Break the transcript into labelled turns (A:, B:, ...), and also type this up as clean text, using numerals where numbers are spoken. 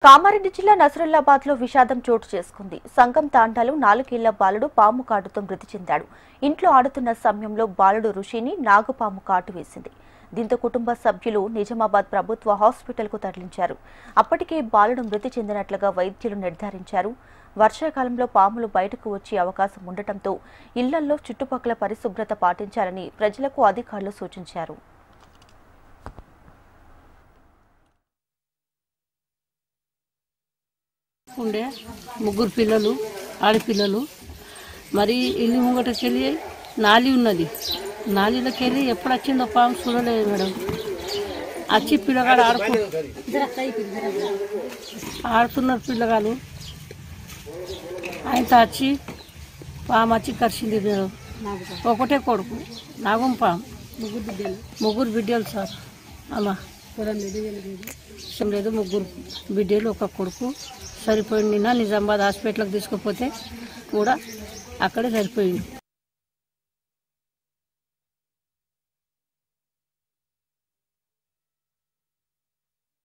A: కామారెడ్డి జిల్లా నసరుల్లాబాద్ లో విషాదం చోటు చేసుకుంది. సంగం తాండాలో 4 ఏళ్ల బాలుడు పాము కాటుతో మృతి చెందాడు. ఇంట్లో ఆడుతున్న సమయంలో బాలుడు ఋషిని నాగుపాము కాటు వేసింది. దీంతో కుటుంబ సభ్యులు నిజామాబాద్ ప్రభుత్వ హాస్పిటల్కు తరలించారు. అప్పటికే బాలుడు మృతి చెందినట్లుగా వైద్యులు నిర్ధారించారు. వర్షాకాలంలో పాములు బయటకు వచ్చే అవకాశం ఉండటంతో ఇళ్లల్లో చుట్టుపక్కల పరిశుభ్రత పాటించాలని ప్రజలకు అధికారులు సూచించారు.
B: ఉండే ముగ్గురు పిల్లలు ఆడపిల్లలు మరి ఇల్లు ముంగటకెళ్ళి నాలి ఉన్నది. నాలిలోకి వెళ్ళి ఎప్పుడు వచ్చిందో పాము చూడలేదు మేడం. వచ్చి పిల్లగాడు ఆడుతున్నారు పిల్లగాడు. ఆయనతో వచ్చి పాము వచ్చి కరిచింది మేడం. ఒకటే కొడుకు నాగం పాము. ముగ్గురు బిడ్డలు సార్. అమ్మా లేదు, ముగ్గురు బిడ్డలు ఒక కొడుకు సరిపోయింది. నిజామాబాద్ హాస్పిటల్కి తీసుకుపోతే కూడా అక్కడే సరిపోయింది.